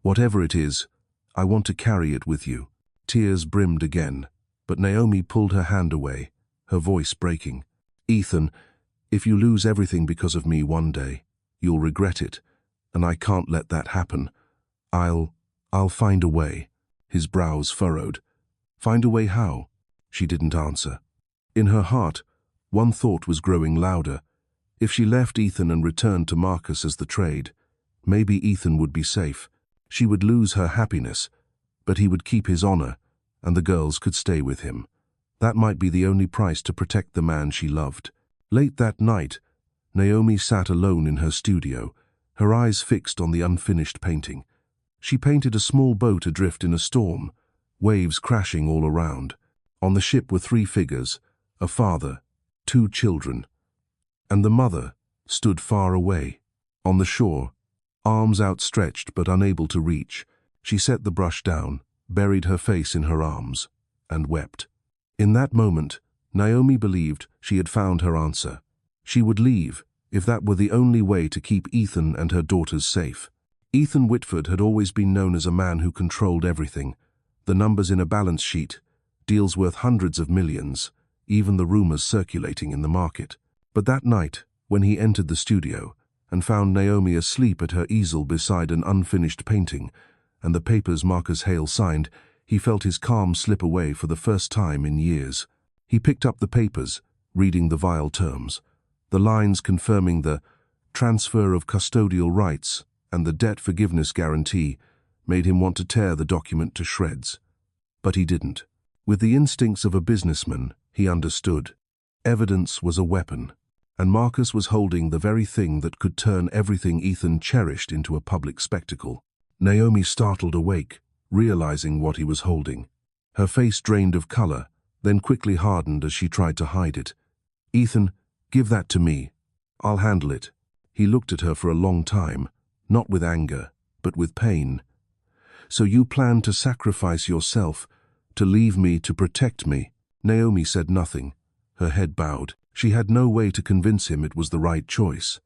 Whatever it is, I want to carry it with you." Tears brimmed again, but Naomi pulled her hand away, her voice breaking. "Ethan, if you lose everything because of me one day, you'll regret it, and I can't let that happen. I'll find a way." His brows furrowed. "Find a way how?" She didn't answer. In her heart, one thought was growing louder. If she left Ethan and returned to Marcus as the trade, maybe Ethan would be safe. She would lose her happiness, but he would keep his honor, and the girls could stay with him. That might be the only price to protect the man she loved. Late that night, Naomi sat alone in her studio, her eyes fixed on the unfinished painting. She painted a small boat adrift in a storm, waves crashing all around. On the ship were 3 figures, a father, 2 children, and the mother stood far away. On the shore, arms outstretched but unable to reach, she set the brush down, buried her face in her arms, and wept. In that moment, Naomi believed she had found her answer. She would leave, if that were the only way to keep Ethan and her daughters safe. Ethan Whitford had always been known as a man who controlled everything. The numbers in a balance sheet, deals worth hundreds of millions, even the rumors circulating in the market. But that night, when he entered the studio and found Naomi asleep at her easel beside an unfinished painting and the papers Marcus Hale signed, he felt his calm slip away for the first time in years. He picked up the papers, reading the vile terms. The lines confirming the transfer of custodial rights and the debt forgiveness guarantee made him want to tear the document to shreds. But he didn't. With the instincts of a businessman, he understood. Evidence was a weapon, and Marcus was holding the very thing that could turn everything Ethan cherished into a public spectacle. Naomi startled awake, realizing what he was holding. Her face drained of color, then quickly hardened as she tried to hide it. "Ethan, give that to me. I'll handle it." He looked at her for a long time, not with anger, but with pain. "So you plan to sacrifice yourself, to leave me to protect me?" Naomi said nothing, her head bowed. She had no way to convince him it was the right choice.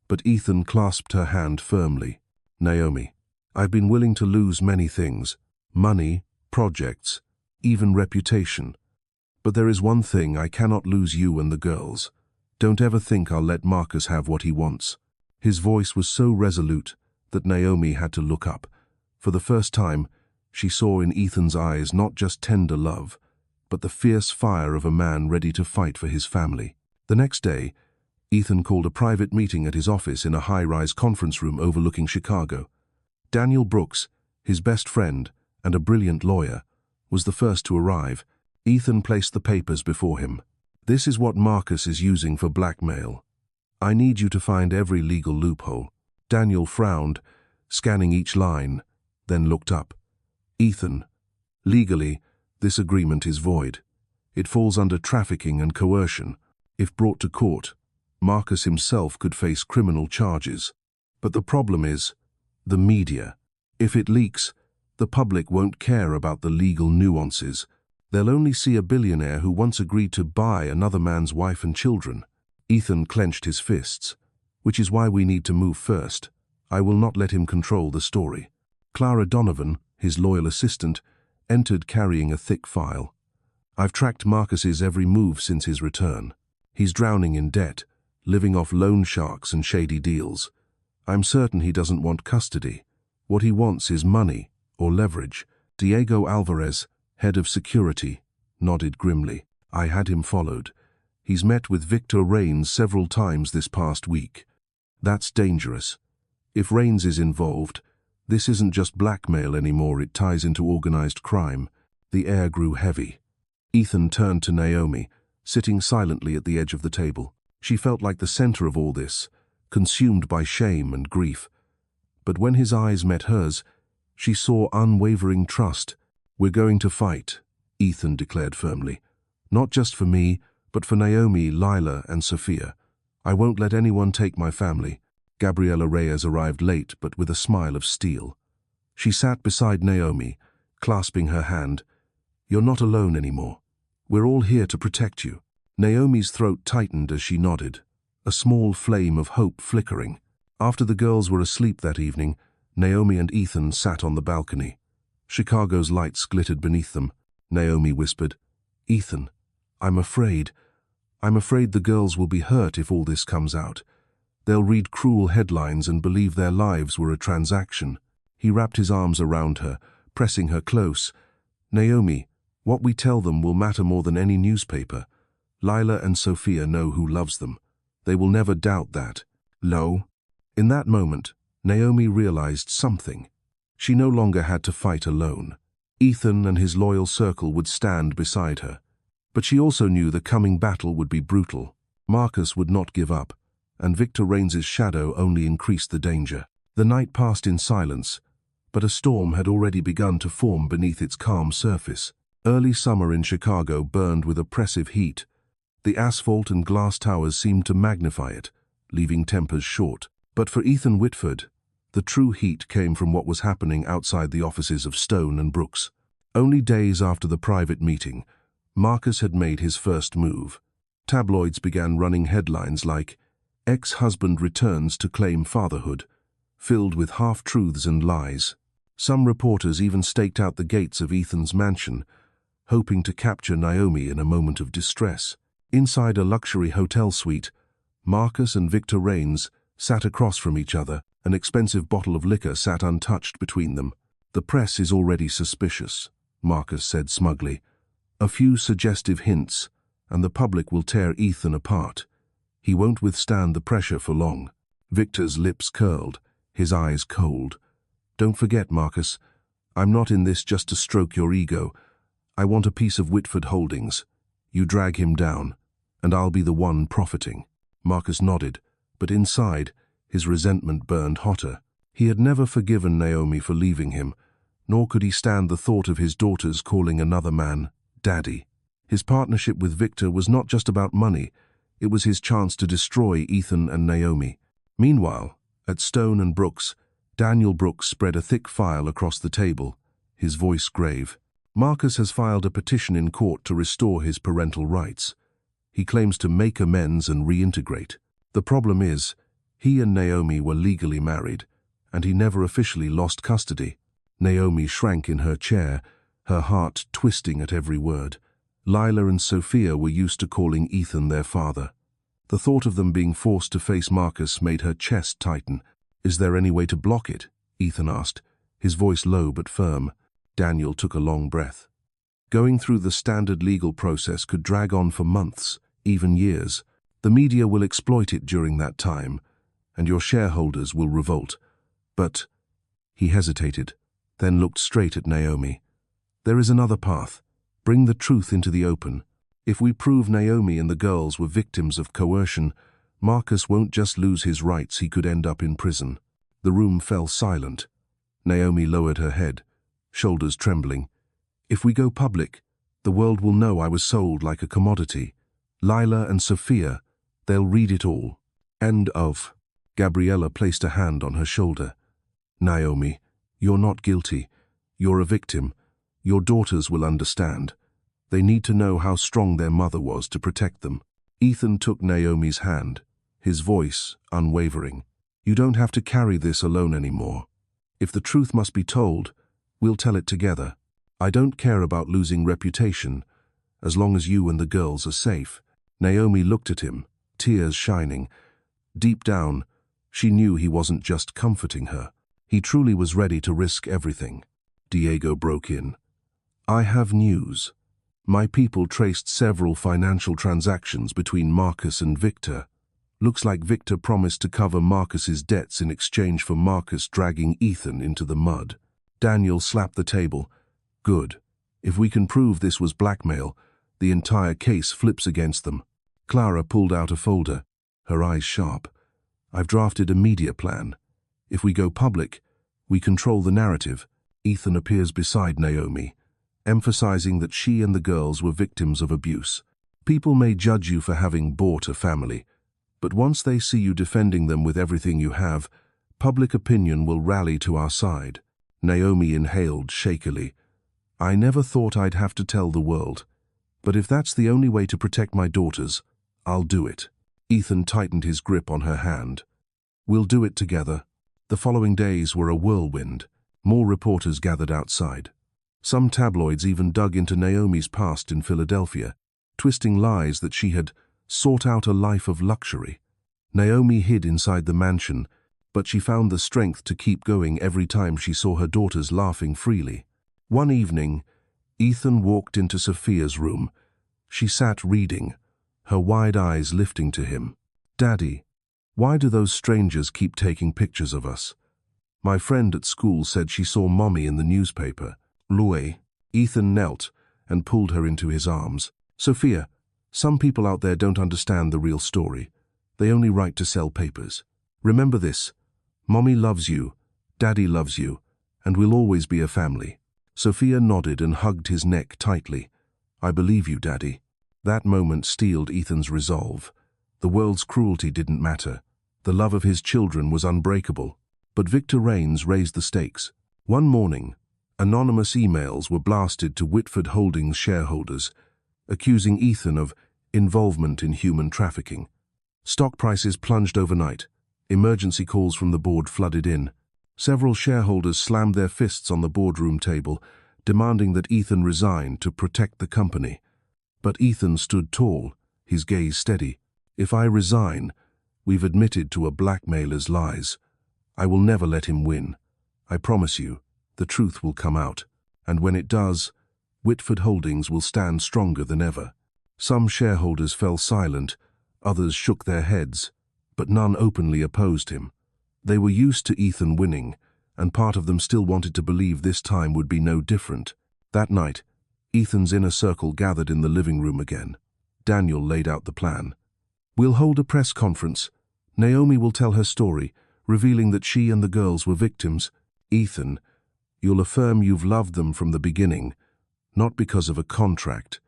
But Ethan clasped her hand firmly. "Naomi, I've been willing to lose many things, money, projects, even reputation. But there is one thing: I cannot lose you and the girls. Don't ever think I'll let Marcus have what he wants." His voice was so resolute that Naomi had to look up. For the first time, she saw in Ethan's eyes not just tender love, but the fierce fire of a man ready to fight for his family. The next day, Ethan called a private meeting at his office in a high-rise conference room overlooking Chicago. Daniel Brooks, his best friend and a brilliant lawyer, was the first to arrive. Ethan placed the papers before him. "This is what Marcus is using for blackmail. I need you to find every legal loophole." Daniel frowned, scanning each line, then looked up. "Ethan, legally, this agreement is void. It falls under trafficking and coercion. If brought to court, Marcus himself could face criminal charges. But the problem is the media. If it leaks, the public won't care about the legal nuances. They'll only see a billionaire who once agreed to buy another man's wife and children." Ethan clenched his fists. "Which is why we need to move first. I will not let him control the story." Clara Donovan, his loyal assistant, entered carrying a thick file. "I've tracked Marcus's every move since his return. He's drowning in debt, living off loan sharks and shady deals. I'm certain he doesn't want custody. What he wants is money or leverage." Diego Alvarez, head of security, nodded grimly. "I had him followed. He's met with Victor Rains several times this past week. That's dangerous. If Rains is involved, this isn't just blackmail anymore, it ties into organized crime." The air grew heavy. Ethan turned to Naomi, sitting silently at the edge of the table. She felt like the center of all this, consumed by shame and grief. But when his eyes met hers, she saw unwavering trust. "We're going to fight," Ethan declared firmly. "Not just for me, but for Naomi, Lila, and Sophia. I won't let anyone take my family." Gabriela Reyes arrived late, but with a smile of steel. She sat beside Naomi, clasping her hand. "You're not alone anymore. We're all here to protect you." Naomi's throat tightened as she nodded, a small flame of hope flickering. After the girls were asleep that evening, Naomi and Ethan sat on the balcony. Chicago's lights glittered beneath them. Naomi whispered, "Ethan, I'm afraid the girls will be hurt if all this comes out. They'll read cruel headlines and believe their lives were a transaction." He wrapped his arms around her, pressing her close. "Naomi, what we tell them will matter more than any newspaper. Lila and Sophia know who loves them. They will never doubt that." "No." In that moment, Naomi realized something. She no longer had to fight alone. Ethan and his loyal circle would stand beside her. But she also knew the coming battle would be brutal. Marcus would not give up, and Victor Raines's shadow only increased the danger. The night passed in silence, but a storm had already begun to form beneath its calm surface. Early summer in Chicago burned with oppressive heat. The asphalt and glass towers seemed to magnify it, leaving tempers short. But for Ethan Whitford, the true heat came from what was happening outside the offices of Stone and Brooks. Only days after the private meeting, Marcus had made his first move. Tabloids began running headlines like, "Ex-husband returns to claim fatherhood," filled with half-truths and lies. Some reporters even staked out the gates of Ethan's mansion, hoping to capture Naomi in a moment of distress. Inside a luxury hotel suite, Marcus and Victor Raines sat across from each other. An expensive bottle of liquor sat untouched between them. "The press is already suspicious," Marcus said smugly. "A few suggestive hints, and the public will tear Ethan apart. He won't withstand the pressure for long." Victor's lips curled, his eyes cold. "Don't forget, Marcus, I'm not in this just to stroke your ego. I want a piece of Whitford Holdings. You drag him down, and I'll be the one profiting." Marcus nodded, but inside, his resentment burned hotter. He had never forgiven Naomi for leaving him, nor could he stand the thought of his daughters calling another man Daddy. His partnership with Victor was not just about money, it was his chance to destroy Ethan and Naomi. Meanwhile, at Stone and Brooks, Daniel Brooks spread a thick file across the table, his voice grave. "Marcus has filed a petition in court to restore his parental rights. He claims to make amends and reintegrate. The problem is, he and Naomi were legally married, and he never officially lost custody." Naomi shrank in her chair, her heart twisting at every word. Lila and Sophia were used to calling Ethan their father. The thought of them being forced to face Marcus made her chest tighten. "Is there any way to block it?" Ethan asked, his voice low but firm. Daniel took a long breath. "Going through the standard legal process could drag on for months, even years. The media will exploit it during that time, and your shareholders will revolt. But—" he hesitated, then looked straight at Naomi. "There is another path. Bring the truth into the open. If we prove Naomi and the girls were victims of coercion, Marcus won't just lose his rights, he could end up in prison." The room fell silent. Naomi lowered her head, shoulders trembling. "If we go public, the world will know I was sold like a commodity. Lila and Sophia, they'll read it all." "End of." Gabriella placed a hand on her shoulder. "Naomi, you're not guilty. You're a victim. Your daughters will understand. They need to know how strong their mother was to protect them." Ethan took Naomi's hand, his voice unwavering. "You don't have to carry this alone anymore. If the truth must be told, we'll tell it together. I don't care about losing reputation, as long as you and the girls are safe." Naomi looked at him, tears shining. Deep down, she knew he wasn't just comforting her. He truly was ready to risk everything. Diego broke in. "I have news. My people traced several financial transactions between Marcus and Victor. Looks like Victor promised to cover Marcus's debts in exchange for Marcus dragging Ethan into the mud." Daniel slapped the table. "Good. If we can prove this was blackmail, the entire case flips against them." Clara pulled out a folder, her eyes sharp. "I've drafted a media plan. If we go public, we control the narrative." Ethan appears beside Naomi, emphasizing that she and the girls were victims of abuse. "People may judge you for having bought a family, but once they see you defending them with everything you have, public opinion will rally to our side." Naomi inhaled shakily. I never thought I'd have to tell the world. But if that's the only way to protect my daughters, I'll do it. Ethan tightened his grip on her hand. We'll do it together. The following days were a whirlwind. More reporters gathered outside. Some tabloids even dug into Naomi's past in Philadelphia, twisting lies that she had sought out a life of luxury. Naomi hid inside the mansion, but she found the strength to keep going every time she saw her daughters laughing freely. One evening, Ethan walked into Sophia's room. She sat reading, her wide eyes lifting to him. Daddy, why do those strangers keep taking pictures of us? My friend at school said she saw Mommy in the newspaper. Louis. Ethan knelt and pulled her into his arms. Sophia, some people out there don't understand the real story. They only write to sell papers. Remember this. Mommy loves you, Daddy loves you, and we'll always be a family. Sophia nodded and hugged his neck tightly. I believe you, Daddy. That moment steeled Ethan's resolve. The world's cruelty didn't matter. The love of his children was unbreakable. But Victor Raines raised the stakes. One morning, anonymous emails were blasted to Whitford Holdings shareholders, accusing Ethan of involvement in human trafficking. Stock prices plunged overnight. Emergency calls from the board flooded in. Several shareholders slammed their fists on the boardroom table, demanding that Ethan resign to protect the company. But Ethan stood tall, his gaze steady. If I resign, we've admitted to a blackmailer's lies. I will never let him win. I promise you, the truth will come out. And when it does, Whitford Holdings will stand stronger than ever. Some shareholders fell silent, others shook their heads, but none openly opposed him. They were used to Ethan winning, and part of them still wanted to believe this time would be no different. That night, Ethan's inner circle gathered in the living room again. Daniel laid out the plan. We'll hold a press conference. Naomi will tell her story, revealing that she and the girls were victims. Ethan, you'll affirm you've loved them from the beginning, not because of a contract.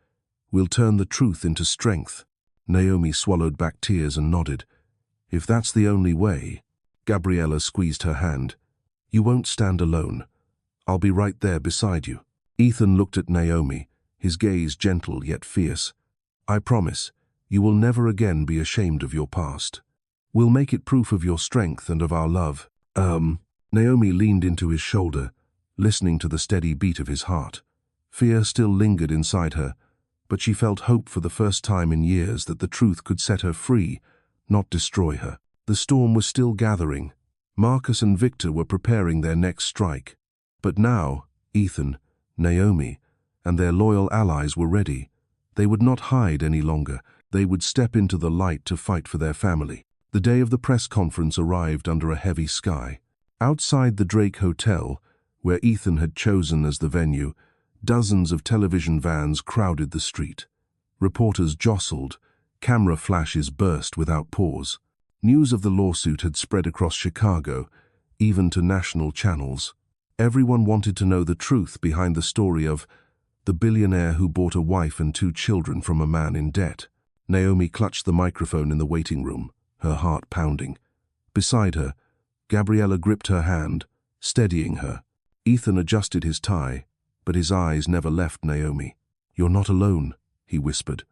We'll turn the truth into strength. Naomi swallowed back tears and nodded. If that's the only way. Gabriella squeezed her hand. You won't stand alone. I'll be right there beside you. Ethan looked at Naomi, his gaze gentle yet fierce. I promise, you will never again be ashamed of your past. We'll make it proof of your strength and of our love. Naomi leaned into his shoulder, listening to the steady beat of his heart. Fear still lingered inside her, but she felt hope for the first time in years that the truth could set her free, not destroy her. The storm was still gathering. Marcus and Victor were preparing their next strike. But now, Ethan, Naomi, and their loyal allies were ready. They would not hide any longer. They would step into the light to fight for their family. The day of the press conference arrived under a heavy sky. Outside the Drake Hotel, where Ethan had chosen as the venue, dozens of television vans crowded the street. Reporters jostled. Camera flashes burst without pause. News of the lawsuit had spread across Chicago, even to national channels. Everyone wanted to know the truth behind the story of the billionaire who bought a wife and 2 children from a man in debt. Naomi clutched the microphone in the waiting room, her heart pounding. Beside her, Gabriella gripped her hand, steadying her. Ethan adjusted his tie, but his eyes never left Naomi. You're not alone, he whispered.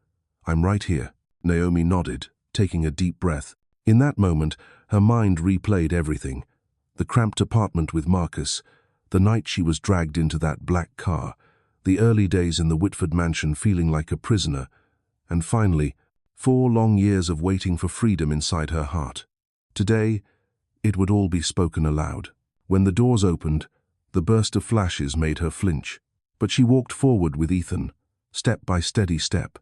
I'm right here. Naomi nodded, taking a deep breath. In that moment, her mind replayed everything. The cramped apartment with Marcus, the night she was dragged into that black car, the early days in the Whitford mansion feeling like a prisoner, and finally, 4 long years of waiting for freedom inside her heart. Today, it would all be spoken aloud. When the doors opened, the burst of flashes made her flinch. But she walked forward with Ethan, step by steady step.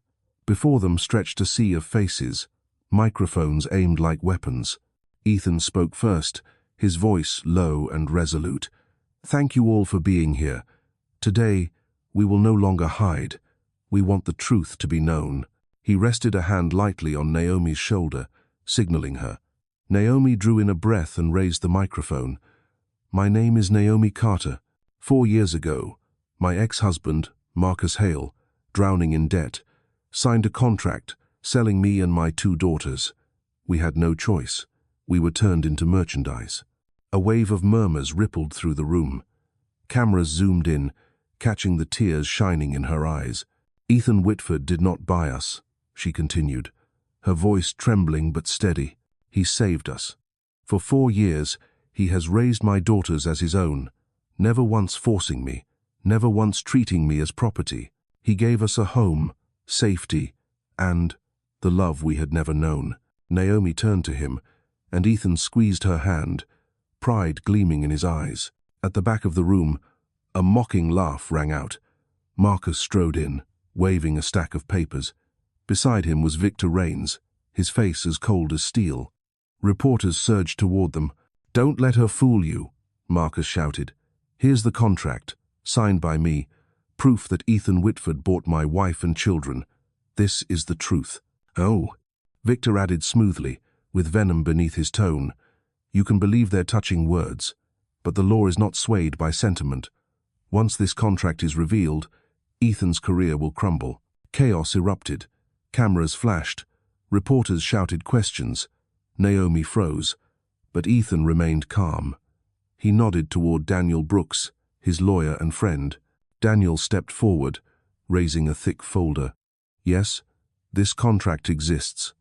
Before them stretched a sea of faces, microphones aimed like weapons. Ethan spoke first, his voice low and resolute. Thank you all for being here. Today, we will no longer hide. We want the truth to be known. He rested a hand lightly on Naomi's shoulder, signaling her. Naomi drew in a breath and raised the microphone. My name is Naomi Carter. 4 years ago, my ex-husband, Marcus Hale, drowning in debt, signed a contract selling me and my 2 daughters. We had no choice. We were turned into merchandise. A wave of murmurs rippled through the room. Cameras zoomed in, catching the tears shining in her eyes. "Ethan Whitford did not buy us," she continued, her voice trembling but steady. "He saved us. For 4 years, he has raised my daughters as his own, never once forcing me, never once treating me as property. He gave us a home, safety, and the love we had never known." Naomi turned to him, and Ethan squeezed her hand, pride gleaming in his eyes. At the back of the room, a mocking laugh rang out. Marcus strode in, waving a stack of papers. Beside him was Victor Rains, his face as cold as steel. Reporters surged toward them. "Don't let her fool you," Marcus shouted. "Here's the contract, signed by me, proof that Ethan Whitford bought my wife and children. This is the truth." "Oh," Victor added smoothly, with venom beneath his tone, "you can believe their touching words, but the law is not swayed by sentiment. Once this contract is revealed, Ethan's career will crumble." Chaos erupted. Cameras flashed. Reporters shouted questions. Naomi froze, but Ethan remained calm. He nodded toward Daniel Brooks, his lawyer and friend. Daniel stepped forward, raising a thick folder. "Yes, this contract exists.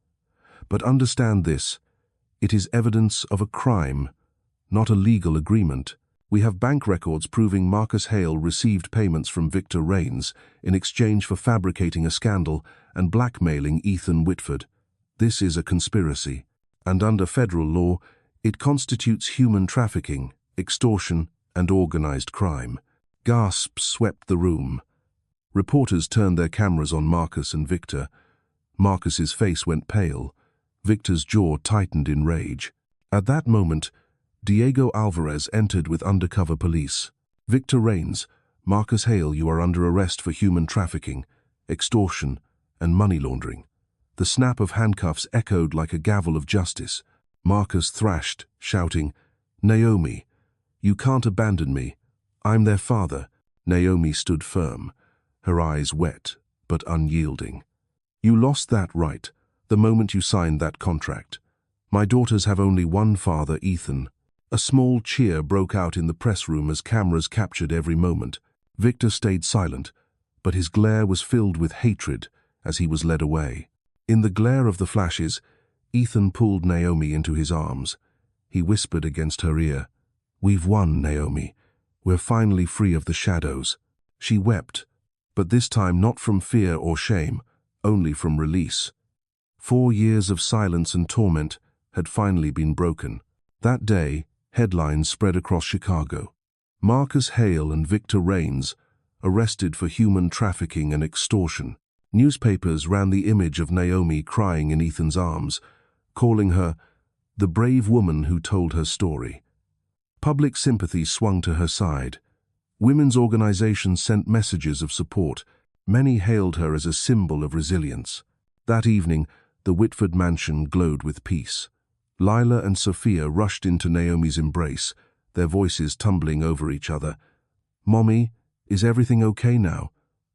But understand this, it is evidence of a crime, not a legal agreement. We have bank records proving Marcus Hale received payments from Victor Rains in exchange for fabricating a scandal and blackmailing Ethan Whitford. This is a conspiracy, and under federal law, it constitutes human trafficking, extortion, and organized crime." Gasps swept the room. Reporters turned their cameras on Marcus and Victor. Marcus's face went pale. Victor's jaw tightened in rage. At that moment, Diego Alvarez entered with undercover police. "Victor Rains, Marcus Hale, you are under arrest for human trafficking, extortion, and money laundering." The snap of handcuffs echoed like a gavel of justice. Marcus thrashed, shouting, "Naomi, you can't abandon me. I'm their father." Naomi stood firm, her eyes wet but unyielding. "You lost that right the moment you signed that contract. My daughters have only one father, Ethan." A small cheer broke out in the press room as cameras captured every moment. Victor stayed silent, but his glare was filled with hatred as he was led away. In the glare of the flashes, Ethan pulled Naomi into his arms. He whispered against her ear, "We've won, Naomi. We're finally free of the shadows." She wept, but this time not from fear or shame, only from release. 4 years of silence and torment had finally been broken. That day, headlines spread across Chicago. Marcus Hale and Victor Rains arrested for human trafficking and extortion. Newspapers ran the image of Naomi crying in Ethan's arms, calling her the brave woman who told her story. Public sympathy swung to her side. Women's organizations sent messages of support. Many hailed her as a symbol of resilience. That evening, the Whitford mansion glowed with peace. Lila and Sophia rushed into Naomi's embrace, their voices tumbling over each other. "Mommy, is everything okay now?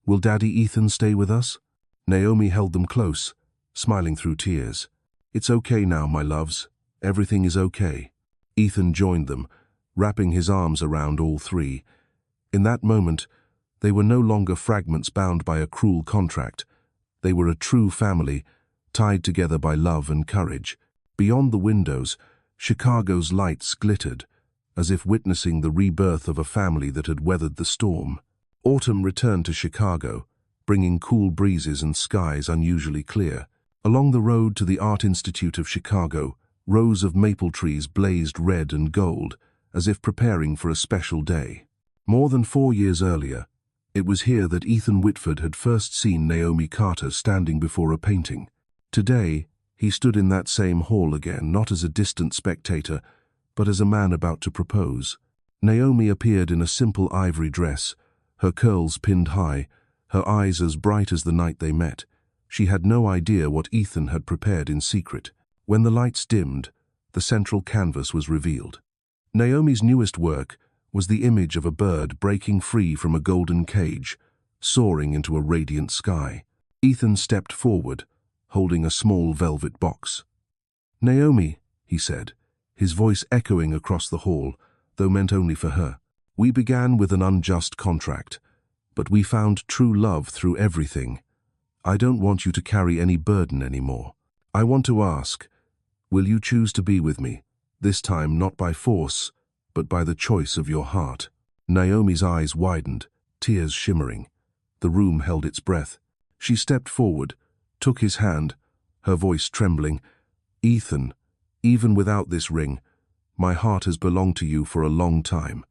Will Daddy Ethan stay with us?" Naomi held them close, smiling through tears. "It's okay now, my loves. Everything is okay." Ethan joined them, wrapping his arms around all three. In that moment, they were no longer fragments bound by a cruel contract. They were a true family, tied together by love and courage. Beyond the windows, Chicago's lights glittered, as if witnessing the rebirth of a family that had weathered the storm. Autumn returned to Chicago, bringing cool breezes and skies unusually clear. Along the road to the Art Institute of Chicago, rows of maple trees blazed red and gold, as if preparing for a special day. More than 4 years earlier, it was here that Ethan Whitford had first seen Naomi Carter standing before a painting. Today, he stood in that same hall again, not as a distant spectator, but as a man about to propose. Naomi appeared in a simple ivory dress, her curls pinned high, her eyes as bright as the night they met. She had no idea what Ethan had prepared in secret. When the lights dimmed, the central canvas was revealed. Naomi's newest work was the image of a bird breaking free from a golden cage, soaring into a radiant sky. Ethan stepped forward, holding a small velvet box. "Naomi," he said, his voice echoing across the hall, though meant only for her. We began with an unjust contract, but we found true love through everything. I don't want you to carry any burden anymore. I want to ask, will you choose to be with me, this time not by force, but by the choice of your heart?" Naomi's eyes widened, tears shimmering. The room held its breath. She stepped forward, took his hand, her voice trembling. "Ethan, even without this ring, my heart has belonged to you for a long time.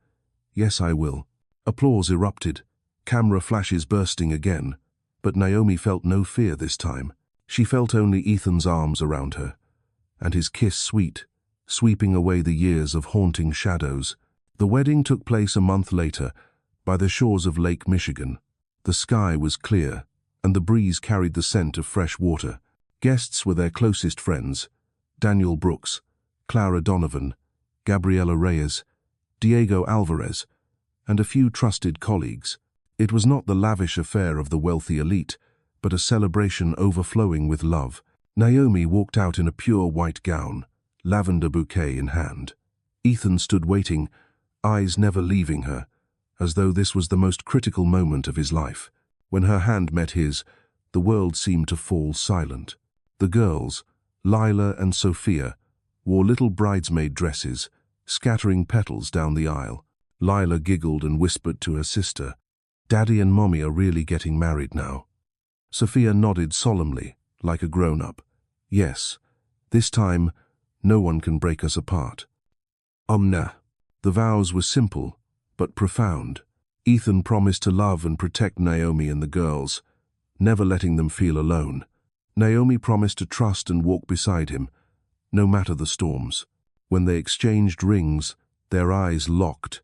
Yes, I will." Applause erupted, camera flashes bursting again, but Naomi felt no fear this time. She felt only Ethan's arms around her, and his kiss sweet, sweeping away the years of haunting shadows. The wedding took place a month later, by the shores of Lake Michigan. The sky was clear, and the breeze carried the scent of fresh water. Guests were their closest friends: Daniel Brooks, Clara Donovan, Gabriela Reyes, Diego Alvarez, and a few trusted colleagues. It was not the lavish affair of the wealthy elite, but a celebration overflowing with love. Naomi walked out in a pure white gown, lavender bouquet in hand. Ethan stood waiting, eyes never leaving her, as though this was the most critical moment of his life. When her hand met his, the world seemed to fall silent. The girls, Lila and Sophia, wore little bridesmaid dresses, scattering petals down the aisle. Lila giggled and whispered to her sister, "Daddy and Mommy are really getting married now." Sophia nodded solemnly, like a grown-up. "Yes, this time, no one can break us apart." Omna. The vows were simple, but profound. Ethan promised to love and protect Naomi and the girls, never letting them feel alone. Naomi promised to trust and walk beside him, no matter the storms. When they exchanged rings, their eyes locked,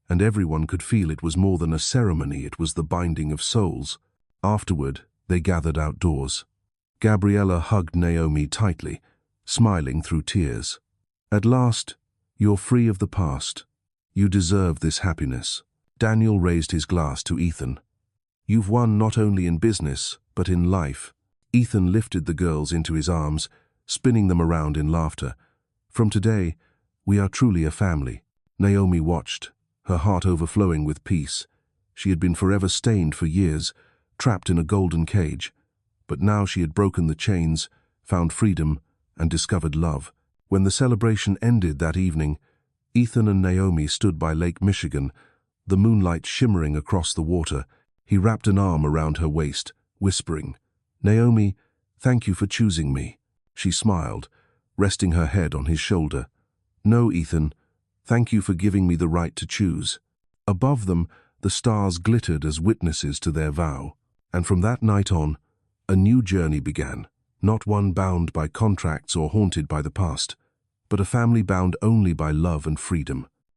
and everyone could feel it was more than a ceremony, it was the binding of souls. Afterward, they gathered outdoors. Gabriela hugged Naomi tightly, smiling through tears. "At last, you're free of the past. You deserve this happiness." Daniel raised his glass to Ethan. "You've won not only in business, but in life." Ethan lifted the girls into his arms, spinning them around in laughter. "From today, we are truly a family." Naomi watched, her heart overflowing with peace. She had been forever stained for years, trapped in a golden cage. But now she had broken the chains, found freedom, and discovered love. When the celebration ended that evening, Ethan and Naomi stood by Lake Michigan, the moonlight shimmering across the water. He wrapped an arm around her waist, whispering, "Naomi, thank you for choosing me." She smiled, resting her head on his shoulder. "No, Ethan, thank you for giving me the right to choose." Above them, the stars glittered as witnesses to their vow. And from that night on, a new journey began, not one bound by contracts or haunted by the past, but a family bound only by love and freedom.